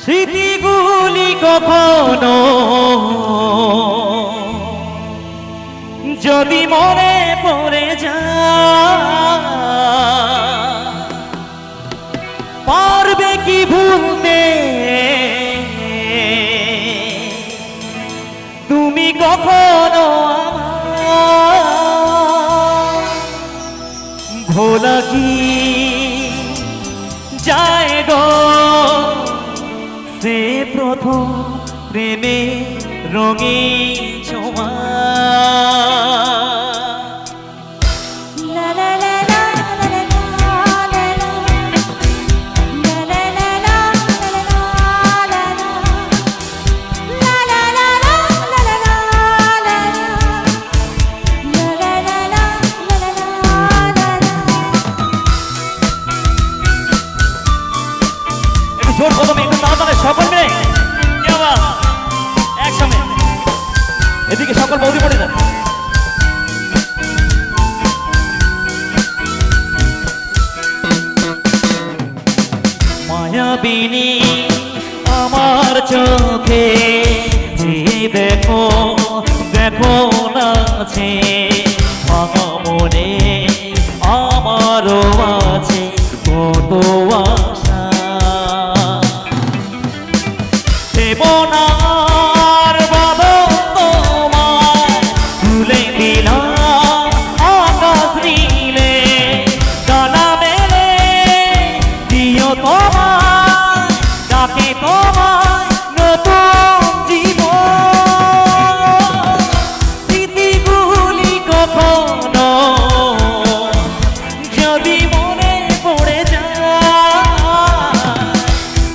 স্মৃতিগুলি কখনো যদি মনে পড়ে যায়, পারবে কি ভুলতে তুমি কখনো আমার? ভোলা কি যায় গো সে প্রথম প্রেমে রঙিন ছোঁয়া? জোর কদমে একটু তাড়াতাড়ি সকল মিলে একসঙ্গে এদিকে সকল বৌদি পড়ে যান। মায়াবিনী আমার চোখে যে দেখো দেখো নাচে, ভাঙা মনে আমারও আছে কত আশা। দেবনার বাদল তোমায় তুলে দিলাম আকাশ নীলে, ডানা মেলে দিও তোমায়, ডাকে তোমায় নতুন জীবন। স্মৃতিগুলি কখনো যদি মনে পড়ে যায়,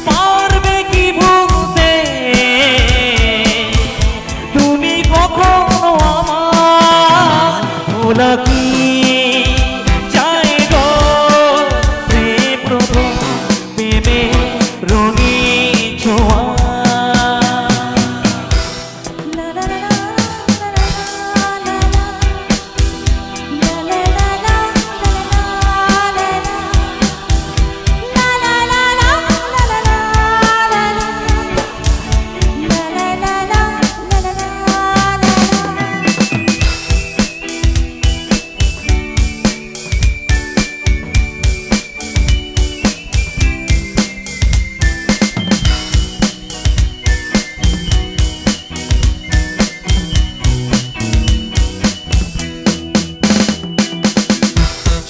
পারবে কি ভুলতে তুমি কখনো আমার? ভোলা কি যায় গো সে প্রথম প্রেমে রঙিন ছোঁয়া?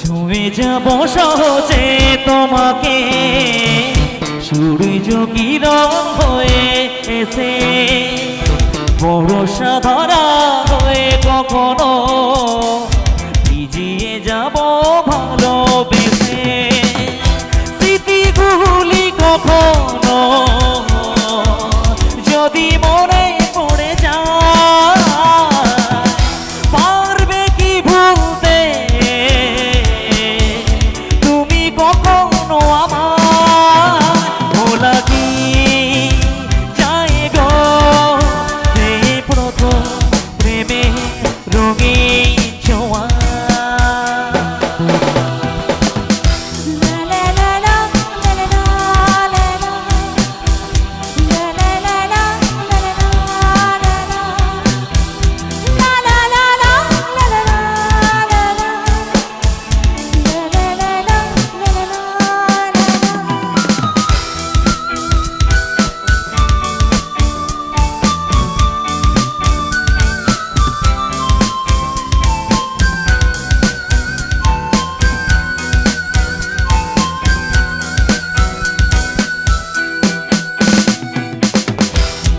ছুঁয়ে যাব সহজে তোমাকে সূর্য কিরণ হয়ে এসে, বর্ষা ধারা হয়ে কখনো ভিজিয়ে যাব ভালোবেসে। স্মৃতিগুলি কখনো যদি মনে পড়ে যায়, পারবে কি ভুলতে তুমি কখনো আমার? ভোলা কি যায় গো সে প্রথম প্রেমে রঙিন ছোঁয়া?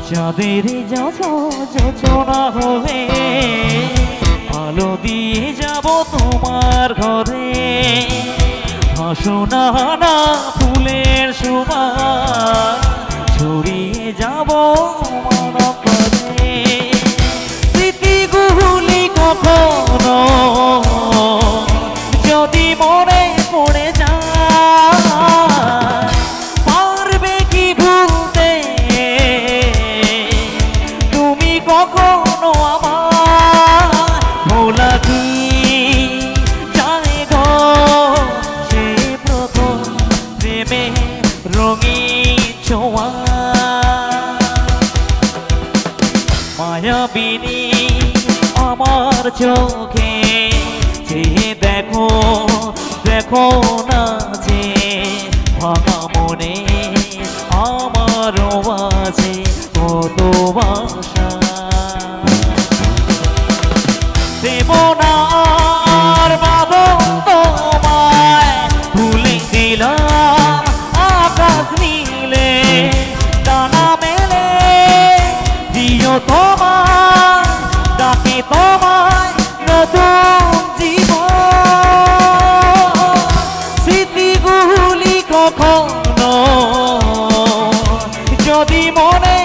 চাঁদের যোজনা হয়ে আলো দিয়ে যাব তোমার ঘরে, হাসনা না ফুলের সুবাস ছড়িয়ে যাব মন করে। স্মৃতিগুলি কখনো যদি মনে পড়ে যায়, পারবে কি ভুলতে তুমি কখনো আমার? ভোলা কি যায় গো সে প্রথম প্রেমে রঙিন ছোঁয়া? যাবিনি আমার চোখে চেয়ে দেখো দেখো না যে ভাঙা মনে আমারও আছে কত বাসা দেব না আর বাঁধন তোমায় ভুলে দিলাম আকাশ নীলে ডানা মেলে দিও তোমায় ডাকে তোমায় নতুন জীবন স্মৃতিগুলি কখনো যদি মনে